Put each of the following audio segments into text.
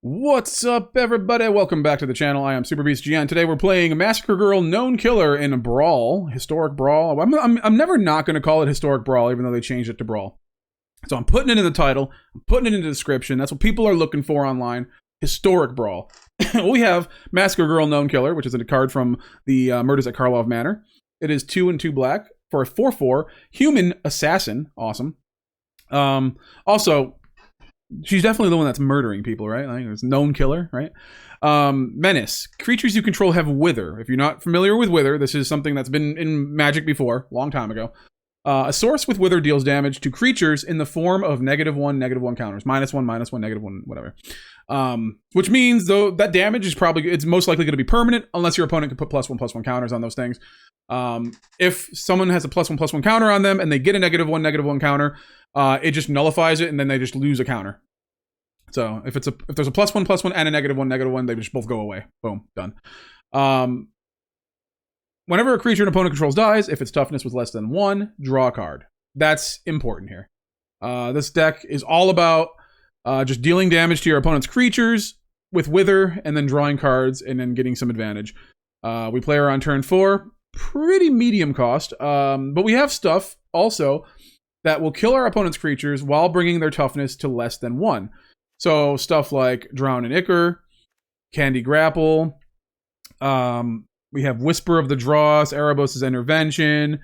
What's up, everybody? Welcome back to the channel. I am SuperBeastGN. Today we're playing Massacre Girl Known Killer in a Brawl, Historic Brawl. I'm never not going to call it Historic Brawl, even though they changed it to Brawl. So I'm putting it in the title. I'm putting it in the description. That's what people are looking for online. Historic Brawl. We have Massacre Girl Known Killer, which is a card from the Murders at Karlov Manor. It is 2 and 2 black for a 4/4 human assassin. Awesome. Also, she's definitely the one that's murdering people, right? Like, it's known killer, right? Menace. Creatures you control have Wither. If you're not familiar with Wither, this is something that's been in Magic before, a long time ago. A source with Wither deals damage to creatures in the form of -1/-1 counters. -1, -1, -1, whatever. Which means, though, that damage is it's most likely going to be permanent, unless your opponent can put +1/+1 counters on those things. If someone has a +1/+1 counter on them, and they get a -1/-1 counter, it just nullifies it, and then they just lose a counter. So if there's a +1/+1 and a -1/-1, they just both go away. Boom, done. Whenever a creature an opponent controls dies, if its toughness was less than 1, draw a card. That's important here. This deck is all about just dealing damage to your opponent's creatures with Wither, and then drawing cards, and then getting some advantage. We play her on turn 4. Pretty medium cost, but we have stuff also that will kill our opponent's creatures while bringing their toughness to less than 1. So stuff like Drown and Ichor, Candy Grapple, we have Whisper of the Dross, Erebos' Intervention,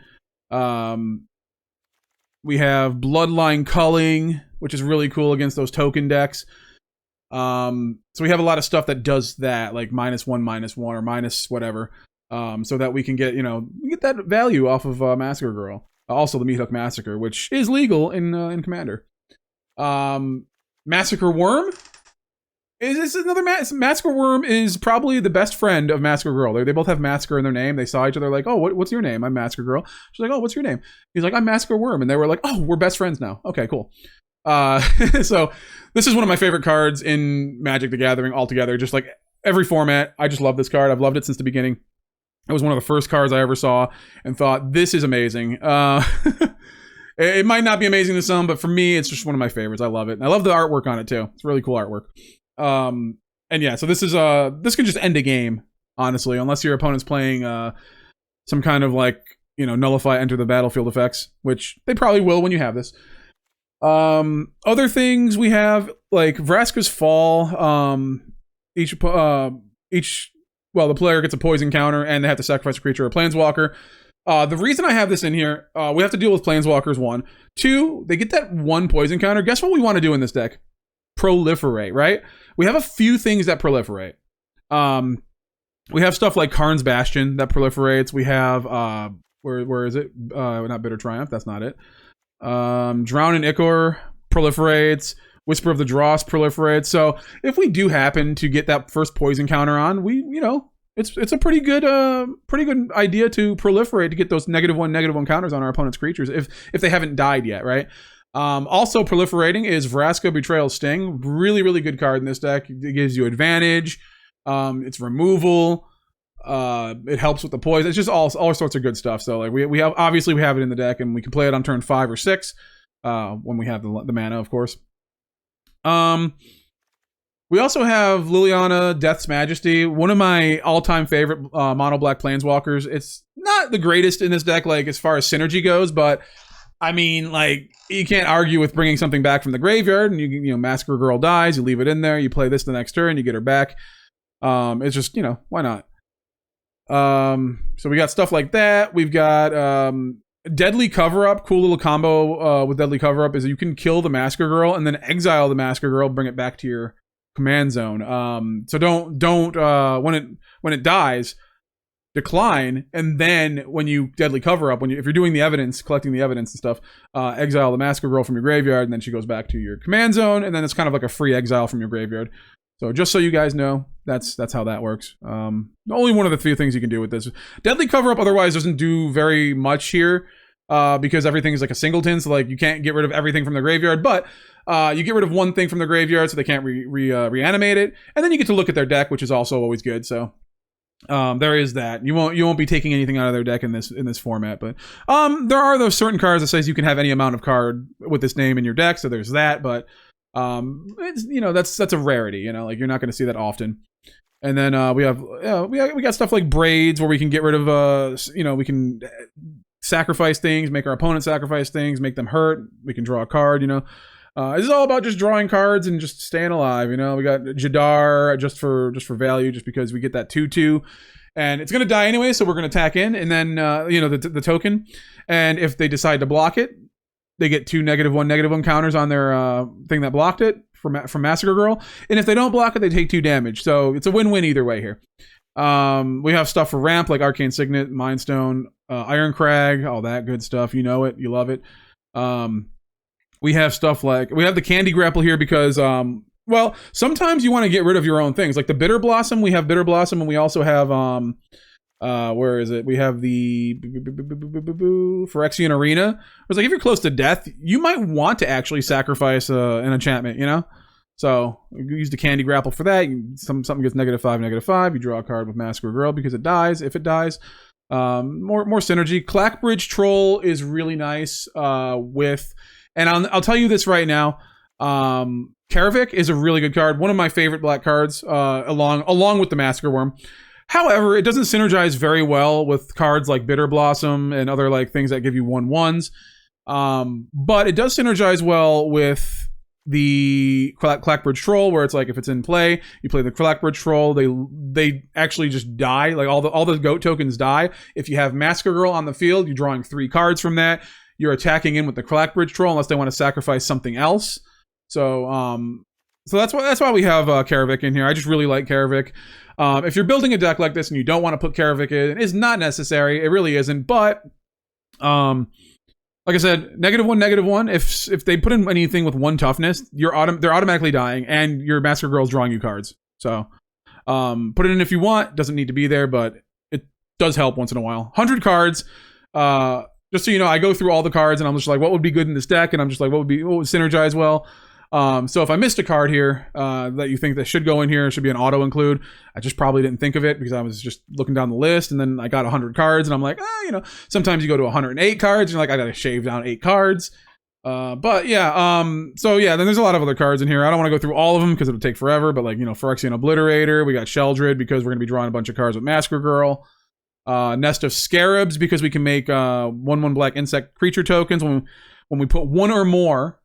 we have Bloodline Culling, which is really cool against those token decks. So we have a lot of stuff that does that, like -1/-1 or minus whatever, so that we can get, get that value off of Massacre Girl. Also the Meathook Massacre, which is legal in Commander. Massacre Wurm is another Massacre Wurm is probably the best friend of Massacre Girl. They both have Massacre in their name. They saw each other like, oh, what's your name? I'm Massacre Girl. She's like, oh, what's your name? He's like, I'm Massacre Wurm. And they were like, oh, we're best friends now. Okay, cool. So this is one of my favorite cards in Magic the Gathering altogether. Just like every format, I just love this card. I've loved it since the beginning. It was one of the first cards I ever saw and thought, this is amazing. It might not be amazing to some, but for me, it's just one of my favorites. I love it. And I love the artwork on it, too. It's really cool artwork. And yeah, so this is this can just end a game, honestly, unless your opponent's playing some kind of like, nullify enter the battlefield effects, which they probably will when you have this. Other things we have, like Vraska's Fall. The player gets a poison counter, and they have to sacrifice a creature or a planeswalker. The reason I have this in here, we have to deal with planeswalkers, 1. 2, they get that 1 poison counter. Guess what we want to do in this deck? Proliferate, right? We have a few things that proliferate. We have stuff like Karn's Bastion that proliferates. We have, where is it? Not Bitter Triumph, that's not it. Drown and Ichor proliferates. Whisper of the Dross proliferates. So if we do happen to get that first poison counter on, it's a pretty good idea to proliferate to get those -1/-1 counters on our opponent's creatures if they haven't died yet, right? Also proliferating is Vraska Betrayal Sting. Really, really good card in this deck. It gives you advantage. It's removal. It helps with the poison. It's just all sorts of good stuff. So like we have it in the deck, and we can play it on turn 5 or 6 when we have the mana, of course. We also have Liliana, Death's Majesty, one of my all-time favorite mono black planeswalkers. It's not the greatest in this deck, like as far as synergy goes, but I mean, like, you can't argue with bringing something back from the graveyard, and you Massacre Girl dies, you leave it in there, you play this the next turn, you get her back. It's just, why not? So we got stuff like that. We've got Deadly Cover-Up. Cool little combo with Deadly Cover-Up is you can kill the Massacre Girl and then exile the Massacre Girl, bring it back to your command zone. So don't when it dies, decline, and then when you Deadly Cover-Up, if you're doing the evidence, collecting the evidence and stuff, exile the Massacre Girl from your graveyard, and then she goes back to your command zone, and then it's kind of like a free exile from your graveyard. So just so you guys know, that's how that works. Only one of the few things you can do with this. Deadly Cover-Up otherwise doesn't do very much here, because everything is like a singleton, so like you can't get rid of everything from the graveyard, but you get rid of one thing from the graveyard so they can't reanimate it, and then you get to look at their deck, which is also always good. So there is that. You won't be taking anything out of their deck in this format, but there are those certain cards that says you can have any amount of card with this name in your deck, so there's that, but It's, you know, that's a rarity, you know, like you're not going to see that often. And then we got stuff like braids where we can get rid of you know, we can sacrifice things, make our opponent sacrifice things, make them hurt. We can draw a card, you know. This is all about just drawing cards and just staying alive, you know. We got Jadar just for value, just because we get that 2/2. And it's going to die anyway, so we're going to attack in, and then you know, the token. And if they decide to block it, they get 2 -1/-1 counters on their thing that blocked it from Massacre Girl. And if they don't block it, they take 2 damage. So it's a win-win either way here. We have stuff for ramp like Arcane Signet, Mind Stone, Iron Crag, all that good stuff. You know it, you love it. We have stuff like, we have the Candy Grapple here because well, sometimes you want to get rid of your own things. Like the Bitter Blossom, we have Bitter Blossom, and we also have where is it? We have the Phyrexian Arena. It's like if you're close to death, you might want to actually sacrifice an enchantment, you know? So you use the Candy Grapple for that. Something gets -5/-5. You draw a card with Massacre Girl because it dies. If it dies, more synergy. Clackbridge Troll is really nice with, and I'll tell you this right now. Kaervek is a really good card. One of my favorite black cards, along with the Massacre Wurm. However, it doesn't synergize very well with cards like Bitter Blossom and other like things that give you 1/1s. But it does synergize well with the Clackbridge Troll, where it's like if it's in play, you play the Clackbridge Troll, they actually just die. Like all the goat tokens die. If you have Massacre Girl on the field, you're drawing 3 cards from that. You're attacking in with the Clackbridge Troll unless they want to sacrifice something else. So that's why we have Kaervek in here. I just really like Kaervek. If you're building a deck like this and you don't want to put Kaervek in, it's not necessary. It really isn't. But like I said, -1/-1. If they put in anything with 1 toughness, they're automatically dying, and your Massacre Girl's drawing you cards. So put it in if you want. Doesn't need to be there, but it does help once in a while. 100 cards. Just so you know, I go through all the cards, and I'm just like, what would be good in this deck? And I'm just like, what would synergize well? So if I missed a card here that you think that should go in here, should be an auto include, I just probably didn't think of it because I was just looking down the list, and then I got 100 cards, and I'm like, you know, sometimes you go to 108 cards, and you're like, I gotta shave down 8 cards. But yeah, so yeah, then there's a lot of other cards in here. I don't want to go through all of them because it'll take forever, but like, you know, Phyrexian Obliterator, we got Sheoldred because we're gonna be drawing a bunch of cards with Massacre Girl. Nest of Scarabs because we can make 1/1 black insect creature tokens when we put 1 or more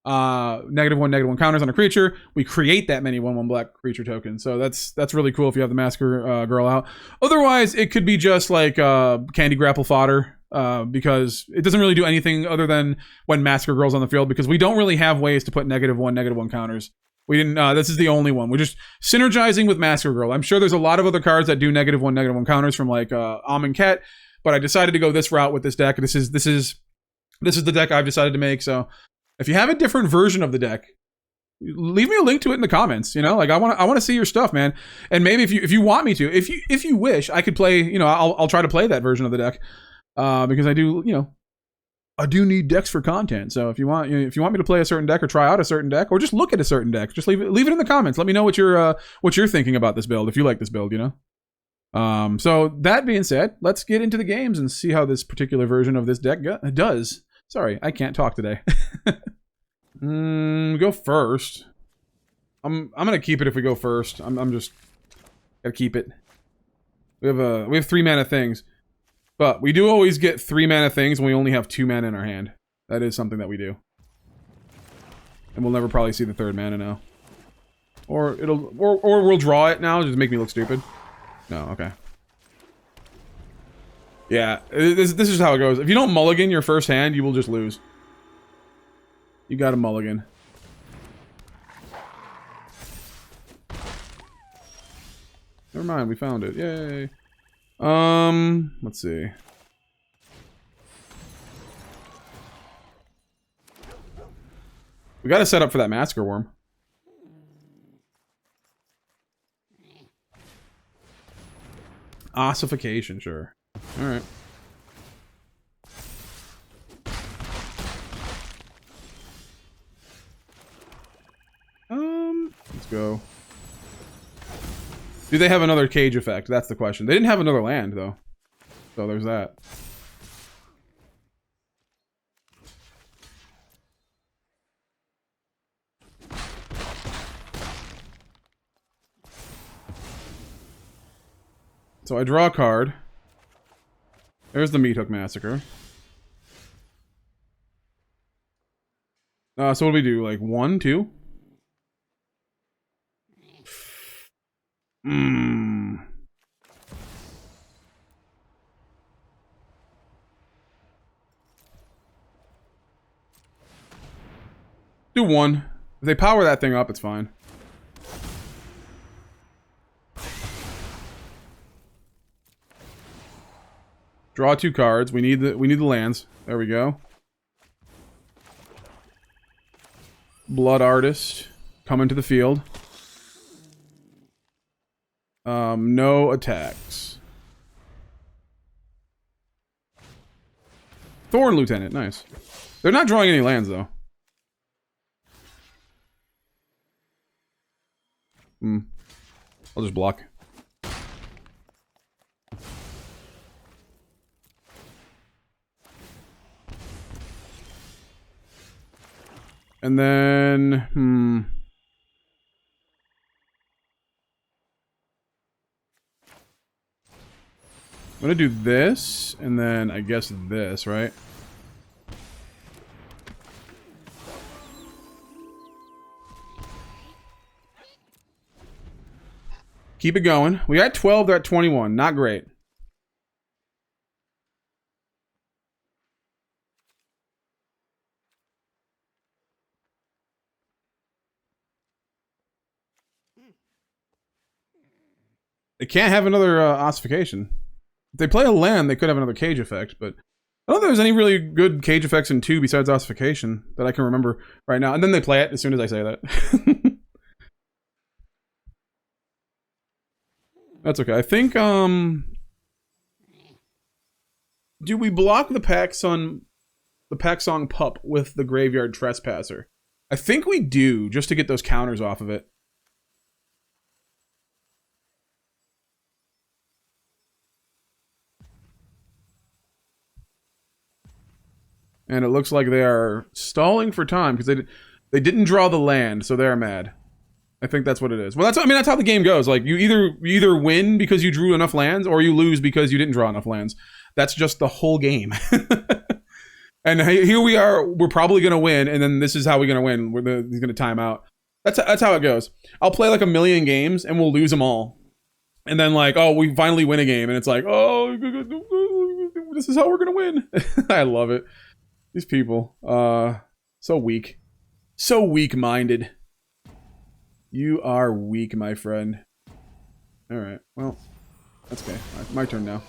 -1/-1 counters on a creature, we create that many 1/1 black creature tokens. So that's really cool if you have the Massacre Girl out. Otherwise, it could be just like Candy Grapple fodder because it doesn't really do anything other than when Massacre Girl's on the field, because we don't really have ways to put -1/-1 counters. We didn't. This is the only one. We're just synergizing with Massacre Girl. I'm sure there's a lot of other cards that do -1/-1 counters from like Amonkhet, but I decided to go this route with this deck. This is the deck I've decided to make. So if you have a different version of the deck, leave me a link to it in the comments. You know, like I want to see your stuff, man. And maybe if you want me to, if you wish, I could play. You know, I'll try to play that version of the deck because I do. You know, I do need decks for content. So if you want me to play a certain deck or try out a certain deck or just look at a certain deck, just leave it in the comments. Let me know what you're thinking about this build, if you like this build, you know. So that being said, let's get into the games and see how this particular version of this deck does. Sorry, I can't talk today. Go first. I'm gonna keep it if we go first. I'm just gotta keep it. We have 3 mana things. But we do always get 3 mana things when we only have 2 mana in our hand. That is something that we do. And we'll never probably see the 3rd mana now. Or we'll draw it now, just make me look stupid. No, okay. Yeah, this is how it goes. If you don't mulligan your first hand, you will just lose. You got a mulligan. Never mind, we found it. Yay. Let's see. We gotta set up for that Massacre Wurm. Ossification, sure. Alright. Let's go. Do they have another cage effect? That's the question. They didn't have another land, though. So there's that. so I draw a card. There's the Meathook Massacre. So what do we do? Like 1, 2? Do 1. If they power that thing up, it's fine. Draw 2 cards. We need the lands. There we go. Blood Artist coming to the field. No attacks. Thorn Lieutenant, nice. They're not drawing any lands though. I'll just block. And then, I'm gonna do this, and then I guess this, right? Keep it going. We got 12, they're at 21. Not great. They can't have another ossification. If they play a land, they could have another cage effect, but I don't think there's any really good cage effects in 2 besides ossification that I can remember right now. And then they play it as soon as I say that. That's okay. I think, do we block the Paxson Pup with the Graveyard Trespasser? I think we do, just to get those counters off of it. And it looks like they are stalling for time because they didn't draw the land, so they're mad. I think that's what it is. Well, that's how the game goes. Like you either win because you drew enough lands, or you lose because you didn't draw enough lands. That's just the whole game. And here we are. We're probably gonna win, and then this is how we're gonna win. He's gonna time out. That's how it goes. I'll play like 1,000,000 games, and we'll lose them all. And then like, oh, we finally win a game, and it's like, oh, this is how we're gonna win. I love it. These people, so weak. So weak-minded. You are weak, my friend. Alright, well, that's okay. My turn now.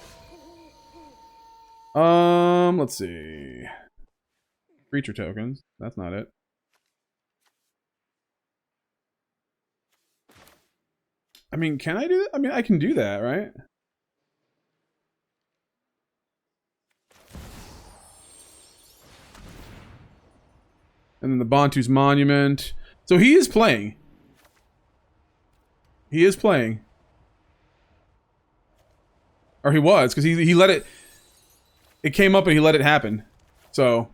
Let's see. Creature tokens. That's not it. I mean, can I do that? I mean, I can do that, right? And then the Bantu's Monument. So he is playing. He is playing. Or he was, because he let it... It came up and he let it happen. So,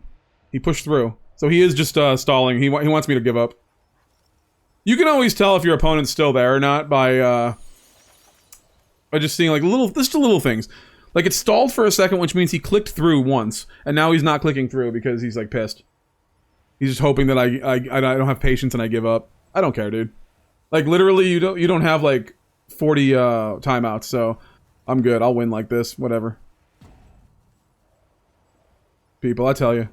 he pushed through. So he is just stalling. He wants me to give up. You can always tell if your opponent's still there or not by just seeing like just little things. Like it stalled for a second, which means he clicked through once. And now he's not clicking through because he's like pissed. He's just hoping that I don't have patience and I give up. I don't care, dude. Like literally, you don't have like 40 timeouts, so I'm good. I'll win like this, whatever. People, I tell you.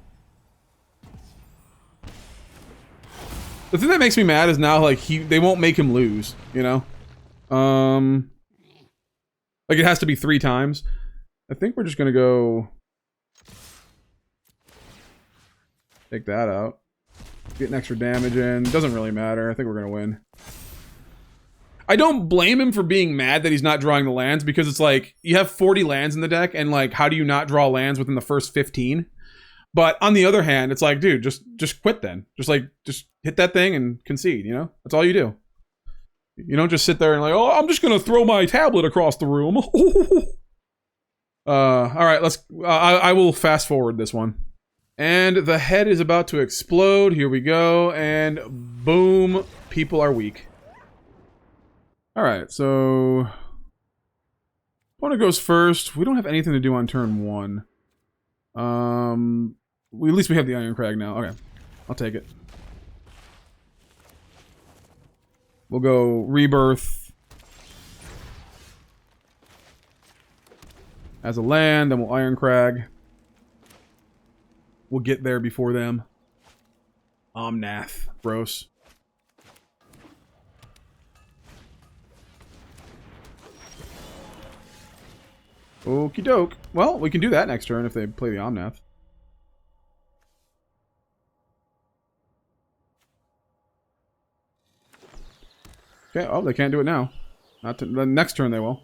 The thing that makes me mad is now like they won't make him lose, you know? Like it has to be 3 times. I think we're just gonna go take that out. Getting extra damage in. Doesn't really matter. I think we're gonna win. I don't blame him for being mad that he's not drawing the lands, because it's like, you have 40 lands in the deck, and like, how do you not draw lands within the first 15? But on the other hand, it's like, dude, just quit then. Just hit that thing and concede, you know? That's all you do. You don't just sit there and like, oh, I'm just gonna throw my tablet across the room. Alright, let's... I will fast forward this one. And the head is about to explode. Here we go. And boom. People are weak. Alright, so... Opponent goes first. We don't have anything to do on turn 1. At least we have the Iron Crag now. Okay, I'll take it. We'll go Rebirth as a land, then we'll Iron Crag. We'll get there before them. Omnath. Gross. Okie doke. Well, we can do that next turn if they play the Omnath. Okay, oh, they can't do it now. Not to, the next turn they will.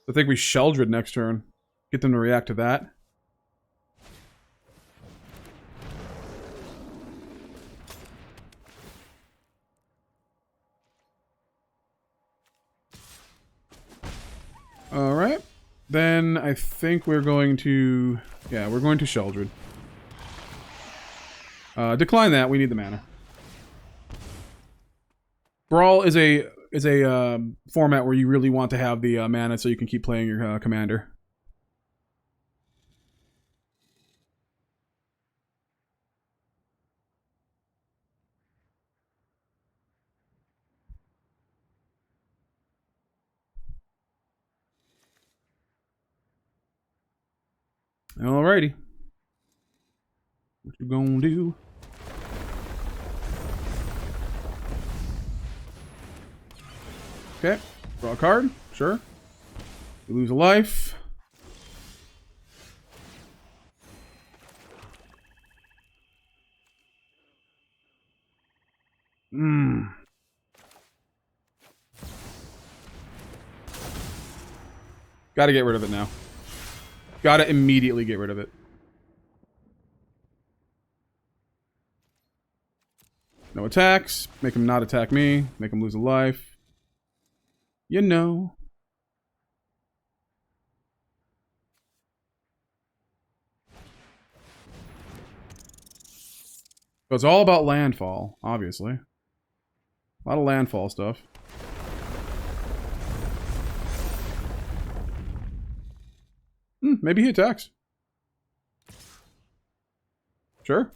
I think we Sheoldred next turn. Get them to react to that. Alright. Then I think we're going to... Yeah, we're going to Sheoldred. Decline that. We need the mana. Brawl is a format where you really want to have the mana so you can keep playing your commander. Alrighty. What you gonna do? Okay. Draw a card. Sure. You lose a life. Gotta get rid of it now. Gotta immediately get rid of it. No attacks. Make him not attack me. Make him lose a life. You know. So it's all about landfall, obviously. A lot of landfall stuff. Maybe he attacks. Sure.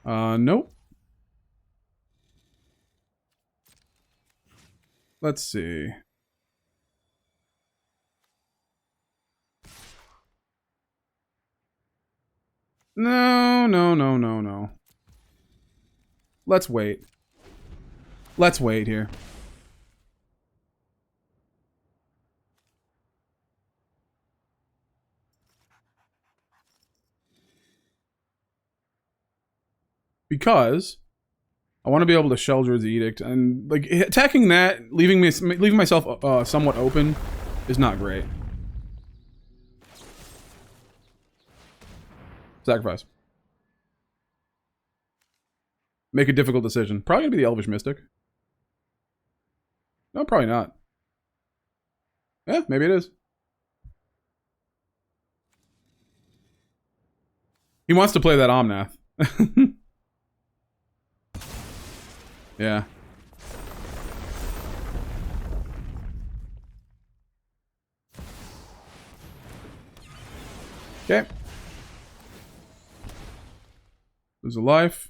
Nope. Let's see. No. Let's wait. Let's wait here. Because I want to be able to Sheoldred's Edict, and like attacking that, leaving myself somewhat open, is not great. Sacrifice. Make a difficult decision. Probably gonna be the Elvish Mystic. No, probably not. Yeah, maybe it is. He wants to play that Omnath. Yeah. Okay. Lose a life.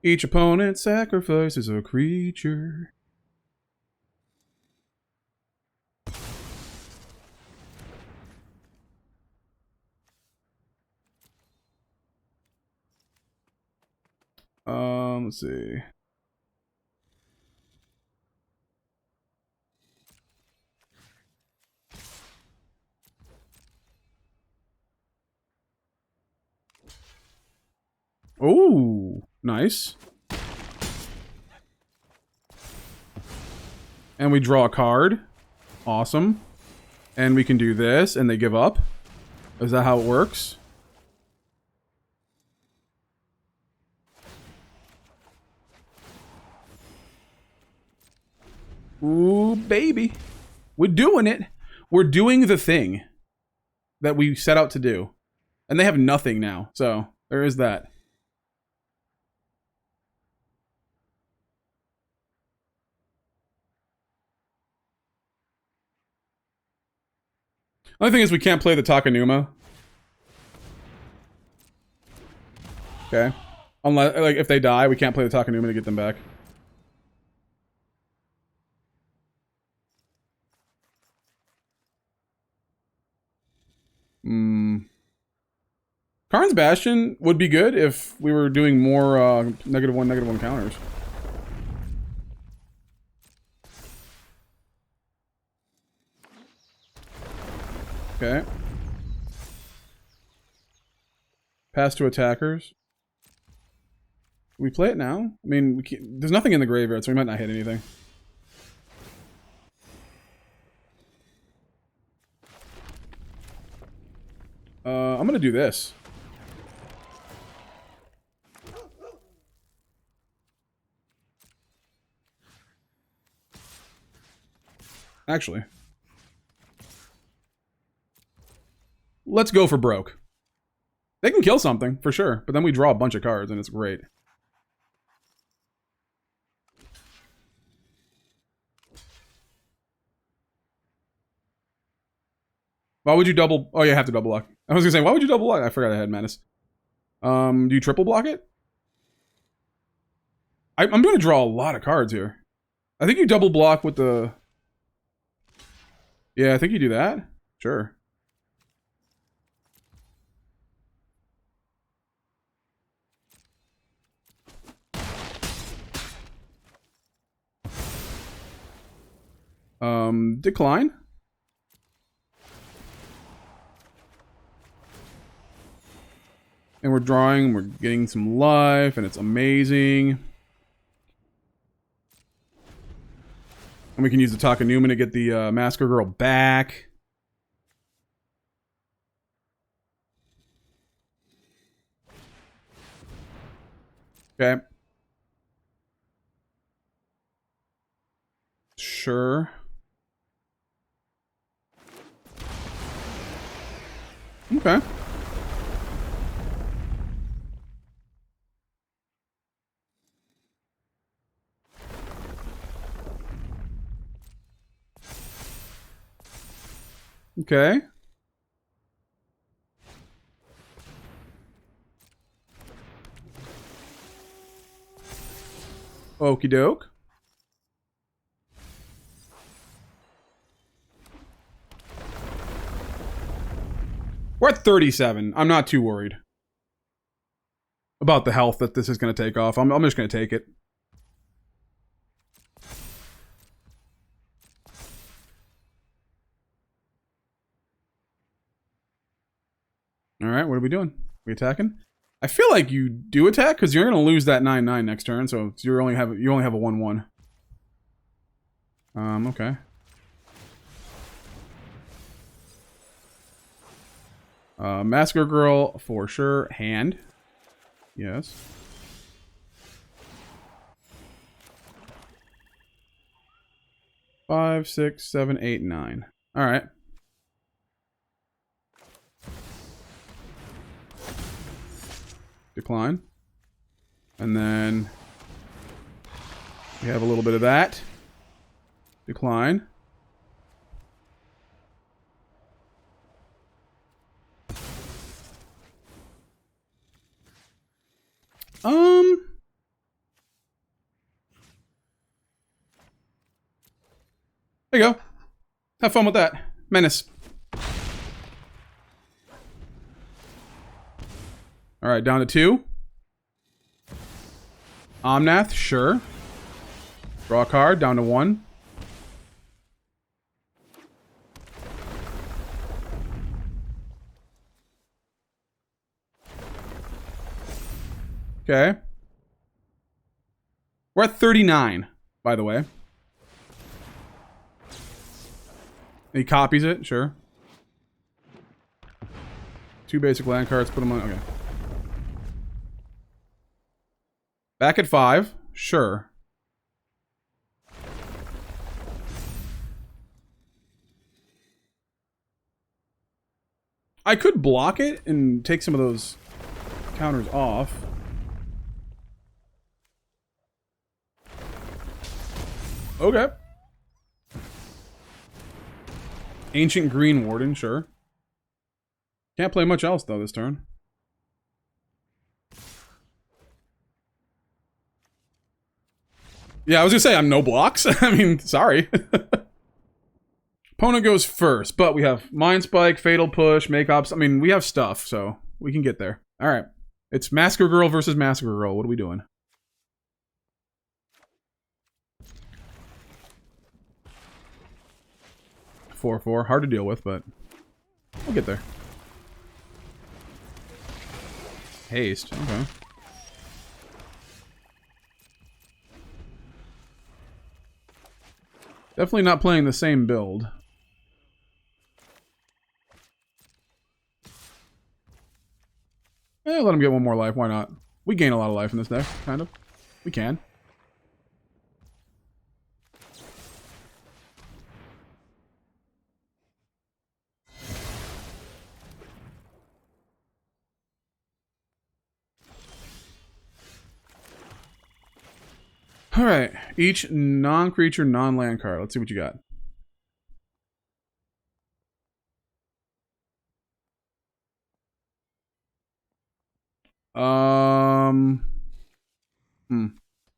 Each opponent sacrifices a creature. Let's see. Oh, nice. And we draw a card. Awesome. And we can do this, and they give up. Is that how it works? Ooh, baby. We're doing it. We're doing the thing that we set out to do. And they have nothing now, so there is that. Only thing is we can't play the Takenuma. Okay. Unless, like, if they die, we can't play the Takenuma to get them back. Karn's Bastion would be good if we were doing more -1/-1 counters. Okay. Pass to attackers. We play it now? I mean, there's nothing in the graveyard, so we might not hit anything. I'm gonna do this. Actually. Let's go for broke. They can kill something, for sure, but then we draw a bunch of cards, and it's great. Why would you double... Oh, you have to double block. I was gonna say, why would you double block? I forgot I had Menace. Do you triple block it? I'm gonna draw a lot of cards here. I think you double block with the... Yeah, I think you do that. Sure. Decline. And we're drawing, we're getting some life, and it's amazing. And we can use the Takenuma to get the Massacre Girl back. Okay. Sure. Okay. Okay. Okie doke. We're at 37. I'm not too worried about the health that this is going to take off. I'm just going to take it. Alright, what are we doing? We attacking? I feel like you do attack because you're gonna lose that 9/9 next turn, so you only have a 1/1. Okay. Massacre Girl for sure. Hand. Yes. Five, 6, 7, 8, 9. Alright. Decline. And then we have a little bit of that. Decline. There you go. Have fun with that. Menace. Alright, down to 2. Omnath, sure. Draw a card, down to 1. Okay. We're at 39, by the way. He copies it, sure. 2 basic land cards, put them on. Okay. Back at 5, sure. I could block it and take some of those counters off. Okay. Ancient Green Warden, sure. Can't play much else, though, this turn. Yeah, I was gonna say, I'm no blocks. I mean, sorry. Opponent goes first, but we have Mind Spike, Fatal Push, Make Ops. I mean, we have stuff, so we can get there. Alright. It's Massacre Girl versus Massacre Girl. What are we doing? Four. Hard to deal with, but we'll get there. Haste. Okay. Definitely not playing the same build. Let him get one more life. Why not? We gain a lot of life in this deck, kind of. We can. Alright. Each non-creature, non-land card. Let's see what you got.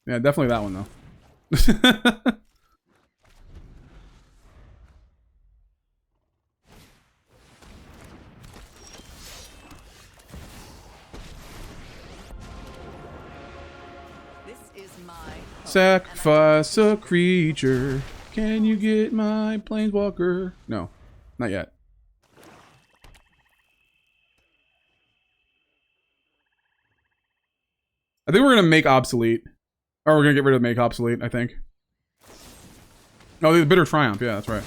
Yeah, definitely that one, though. Sacrifice a creature. Can you get my planeswalker? No, not yet. I think we're gonna make obsolete. Or we're gonna get rid of make obsolete, I think. Oh, the Bitter Triumph, yeah, that's right.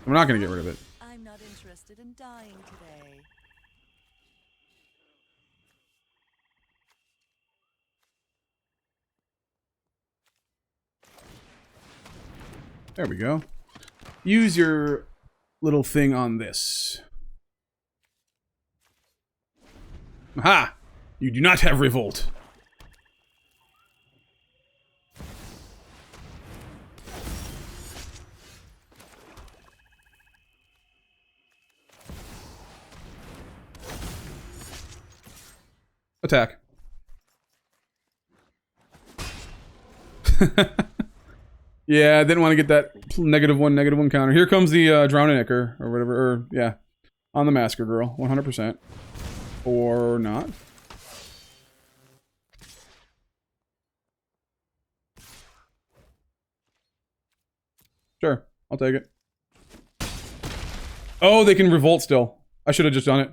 We're not gonna get rid of it. I'm not interested in dying today. There we go. Use your little thing on this. Aha! You do not have Revolt. Attack. Yeah, I didn't want to get that -1/-1 counter. Here comes the Drowning Ichor, or whatever, or, yeah. On the Massacre Girl, 100%. Or not. Sure, I'll take it. Oh, they can Revolt still. I should have just done it.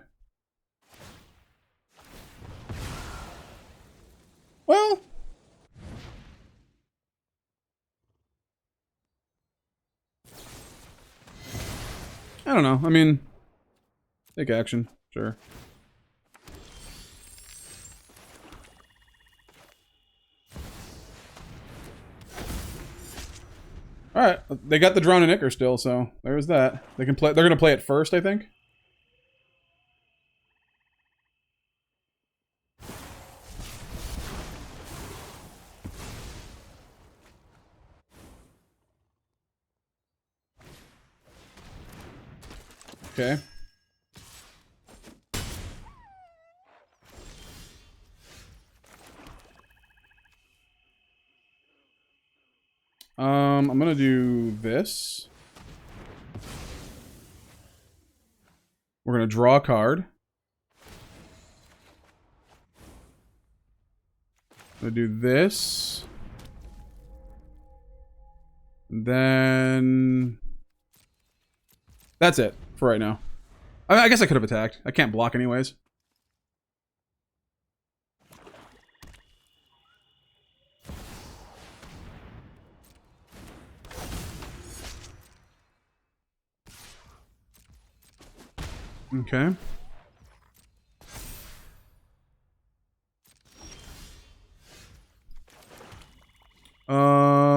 Well... I don't know. I mean, take action. Sure. All right, they got the Drowning Ichor still, so there's that. They can play. They're gonna play it first, I think. Okay. I'm gonna do this. We're gonna draw a card. I'm gonna do this. And then... That's it for right now. I guess I could have attacked. I can't block anyways. Okay.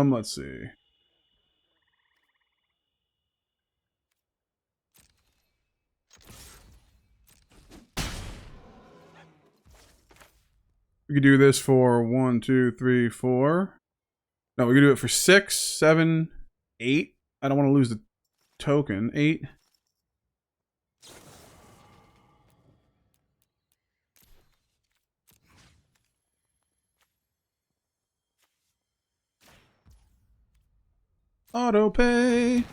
Let's see. We could do this for 1, 2, 3, 4. No, we could do it for 6, 7, 8. I don't want to lose the token. 8. Auto pay.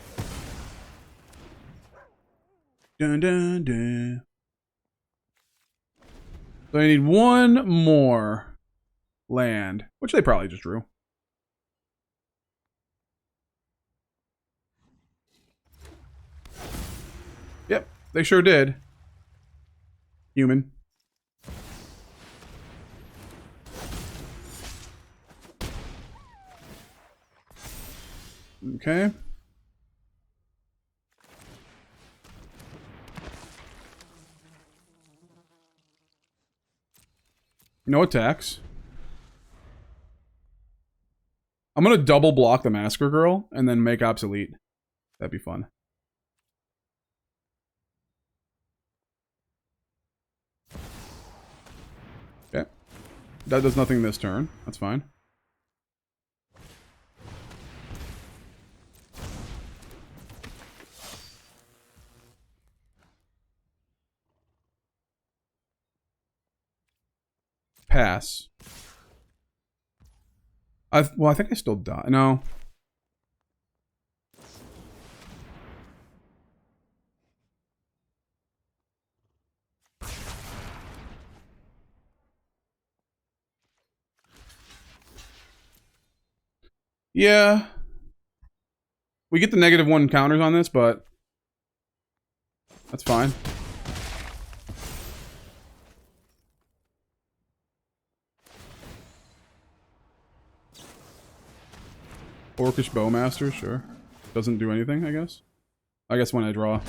Dun dun dun. So I need one more land, which they probably just drew. Yep, they sure did. Human. Okay. No attacks. I'm gonna double block the Massacre Girl and then make obsolete. That'd be fun. Okay. That does nothing this turn. That's fine. Pass. Well, I think I still die. No. Yeah. We get the -1 counters on this, but that's fine. Orcish Bowmaster, sure. Doesn't do anything, I guess. I guess when I draw.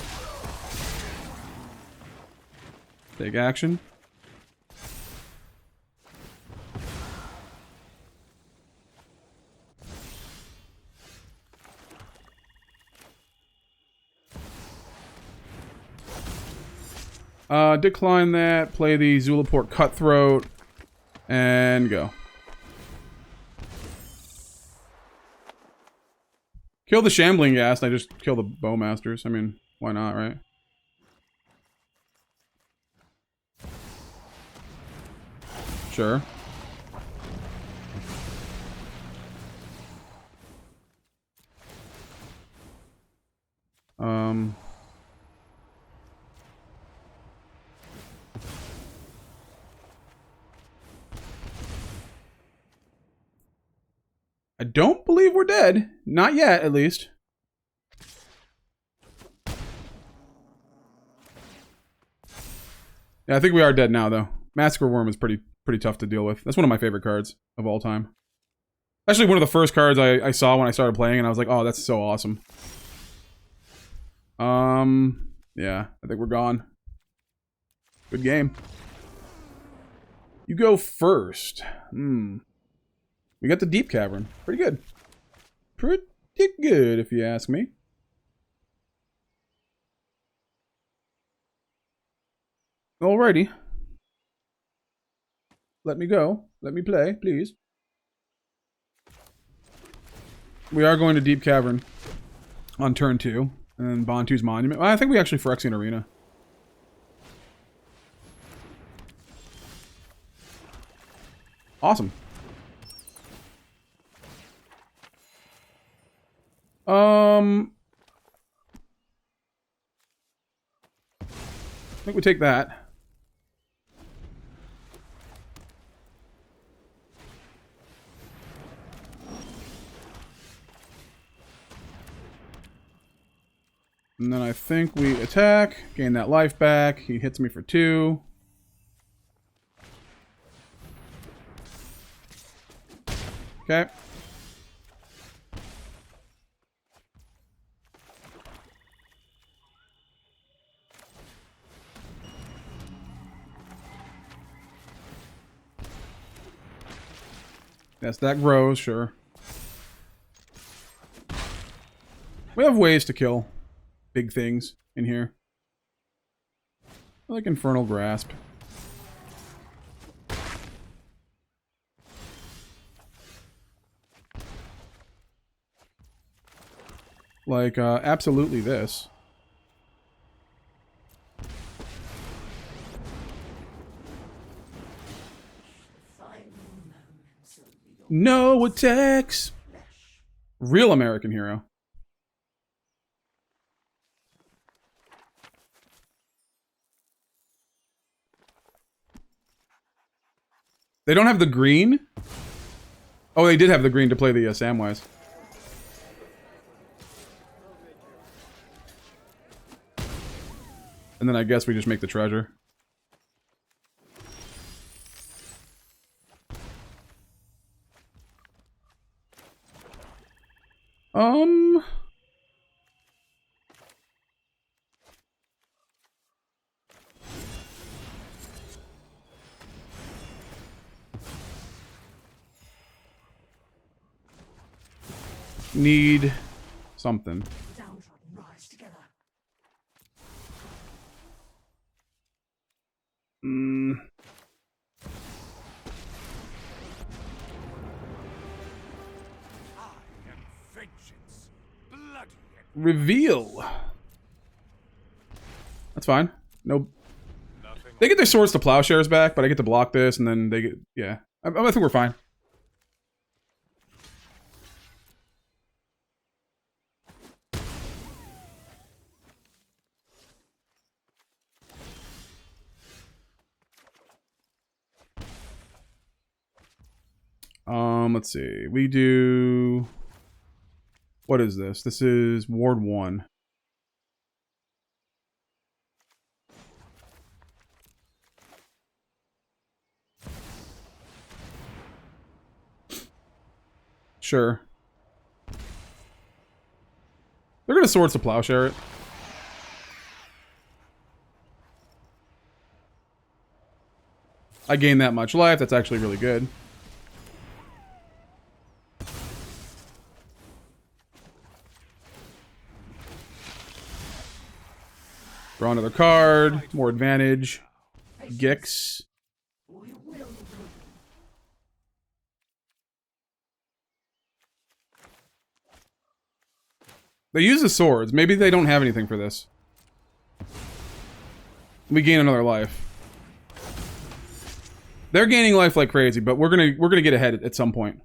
Take action. Decline that, play the Zulaport Cutthroat, and go. Kill the Shambling Ghast, I just kill the Bowmasters. I mean, why not, right? Sure. I don't believe we're dead. Not yet, at least. Yeah, I think we are dead now, though. Massacre Wurm is pretty tough to deal with. That's one of my favorite cards of all time. Actually, one of the first cards I saw when I started playing, and I was like, oh, that's so awesome. Yeah, I think we're gone. Good game. You go first. We got the Deep Cavern. Pretty good. Pretty good, if you ask me. Alrighty. Let me go. Let me play, please. We are going to Deep Cavern on turn 2. And then Bantu's Monument. Well, I think we actually Phyrexian Arena. Awesome. I think we take that. And then I think we attack, gain that life back. He hits me for 2. Okay. Yes, that grows, sure. We have ways to kill big things in here. I like Infernal Grasp. Like, absolutely this. No attacks! Real American hero. They don't have the green? Oh, they did have the green to play the Samwise. And then I guess we just make the treasure. Need something. Reveal. That's fine. No. They get their swords to plowshares back, but I get to block this, and then they get... Yeah. I think we're fine. Let's see. We do... What is this? This is Ward 1. Sure. They're gonna Swords to Plowshare it. I gain that much life. That's actually really good. Draw another card. More advantage. Gix. They use the swords. Maybe they don't have anything for this. We gain another life. They're gaining life like crazy, but we're gonna get ahead at some point.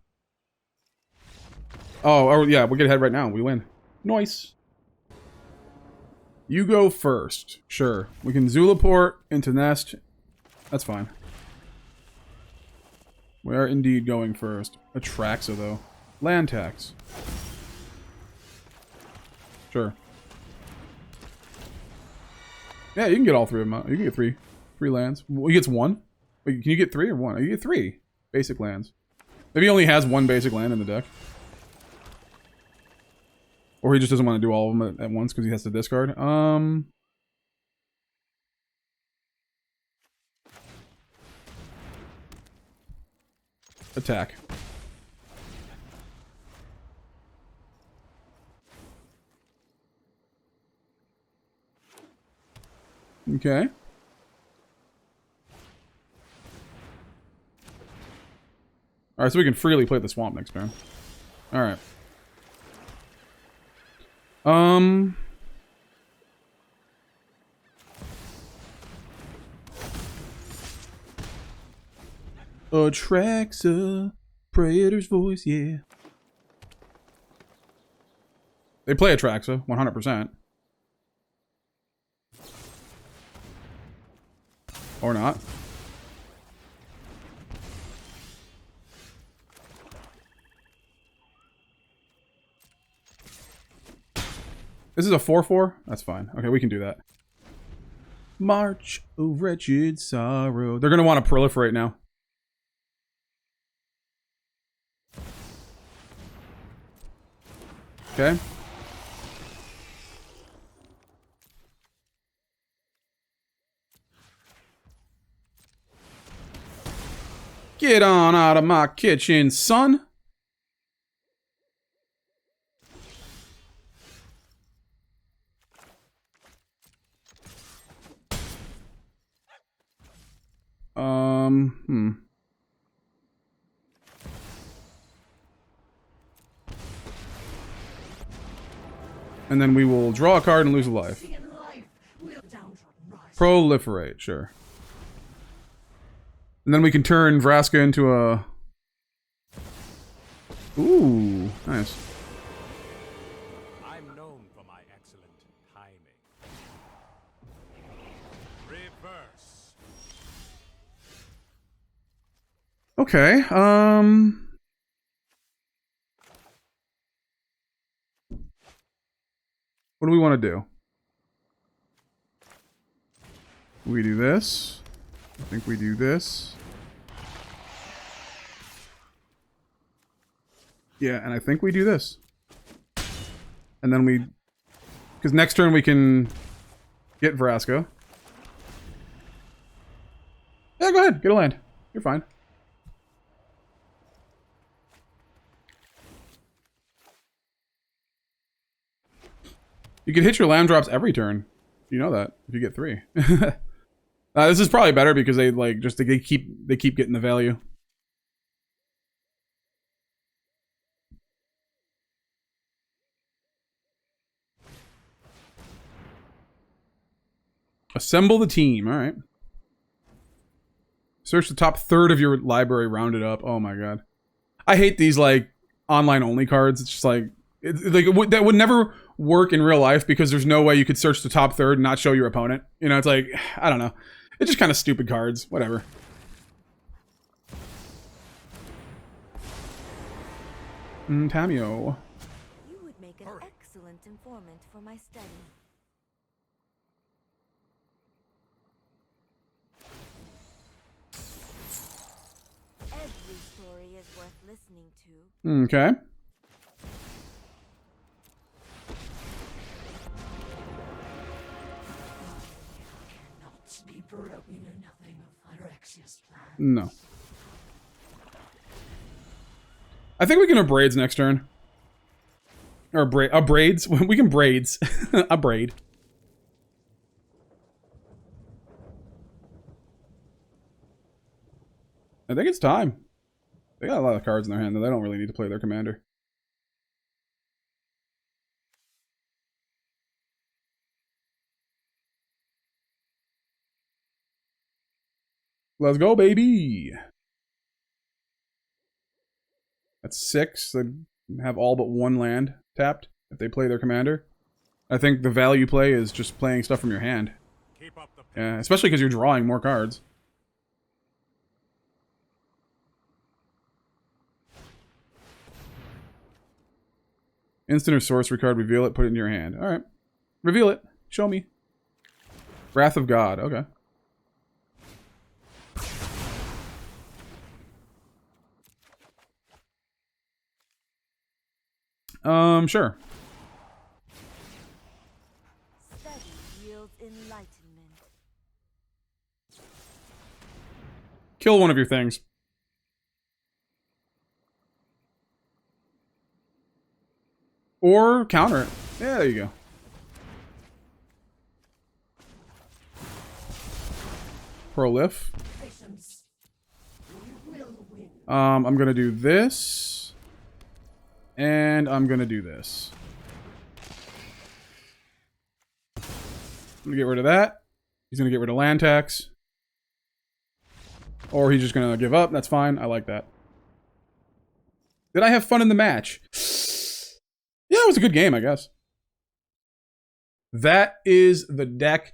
Oh yeah, we'll get ahead right now. We win. Nice. You go first. Sure. We can Zulaport into Nest. That's fine. We are indeed going first. Atraxa, though. Land tax. Sure. Yeah, you can get all three of them. You can get three lands. Well, he gets one? Wait, can you get three or one? You get three basic lands. Maybe he only has one basic land in the deck. Or he just doesn't want to do all of them at once because he has to discard. Attack. Okay. Alright, so we can freely play the swamp next turn. Alright. Atraxa, Praetor's voice, yeah. They play Atraxa, 100%. Or not. This is a 4/4? That's fine. Okay, we can do that. March of Wretched Sorrow. They're going to want to proliferate now. Okay. Get on out of my kitchen, son. And then we will draw a card and lose a life. Proliferate, sure. And then we can turn Vraska into a... Ooh, nice. I'm known for my excellent timing. Reverse. Okay, what do we want to do? We do this. I think we do this. Yeah, and I think we do this. And then we... Because next turn we can get Vraska. Yeah, go ahead. Get a land. You're fine. You can hit your land drops every turn. You know that if you get 3. This is probably better because they like just they keep getting the value. Assemble the team. All right. Search the top third of your library. Round it up. Oh my god, I hate these like online only cards. It's just like that would never work in real life because there's no way you could search the top third and not show your opponent. You know, it's like, I don't know. It's just kind of stupid cards. Whatever. Tamio. You would make an excellent informant for my study. Every story is worth listening to. Okay. No. I think we can braids next turn. Or braids. We can braids. A braid. I think it's time. They got a lot of cards in their hand that they don't really need to play their commander. Let's go, baby. That's 6. They have all but 1 land tapped if they play their commander. I think the value play is just playing stuff from your hand. Keep up the Yeah, especially because you're drawing more cards. Instant or sorcery card, reveal it, put it in your hand. Alright. Reveal it. Show me. Wrath of God. Okay. Sure. Study yields enlightenment. Kill one of your things. Or counter it. Yeah, there you go. Prolif. I'm gonna do this. And I'm gonna do this. I'm gonna get rid of that. He's gonna get rid of land tax. Or he's just gonna give up. That's fine. I like that. Did I have fun in the match? Yeah, it was a good game, I guess. That is the deck.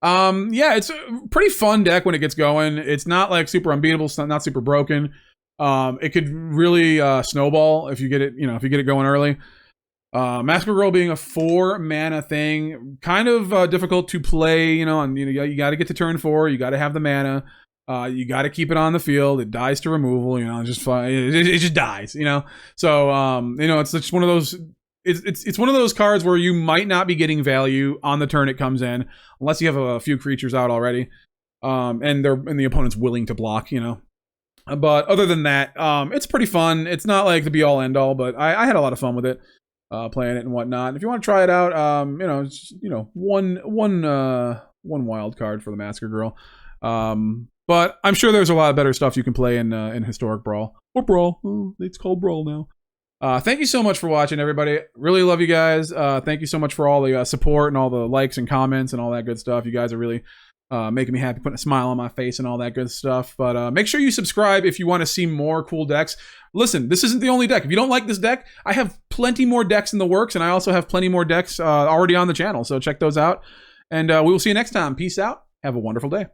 Yeah, it's a pretty fun deck when it gets going. It's not like super unbeatable, it's not super broken. It could really snowball if you get it, if you get it going early. Massacre Girl being a 4 mana thing, kind of difficult to play, and you got to get to turn 4, you got to have the mana. You got to keep it on the field. It dies to removal, it's just fine. It just dies, So, it's just one of those. It's one of those cards where you might not be getting value on the turn it comes in, unless you have a few creatures out already, and the opponent's willing to block, But other than that, it's pretty fun. It's not like the be all end all, but I had a lot of fun with it, playing it and whatnot. If you want to try it out, it's, one wild card for the Massacre Girl. But I'm sure there's a lot of better stuff you can play in Historic Brawl or Brawl. Oh, it's called Brawl now. Thank you so much for watching, everybody. Really love you guys. Thank you so much for all the support and all the likes and comments and all that good stuff. You guys are really making me happy, putting a smile on my face and all that good stuff. But make sure you subscribe if you want to see more cool decks. Listen, this isn't the only deck. If you don't like this deck, I have plenty more decks in the works, and I also have plenty more decks already on the channel. So check those out. And we will see you next time. Peace out. Have a wonderful day.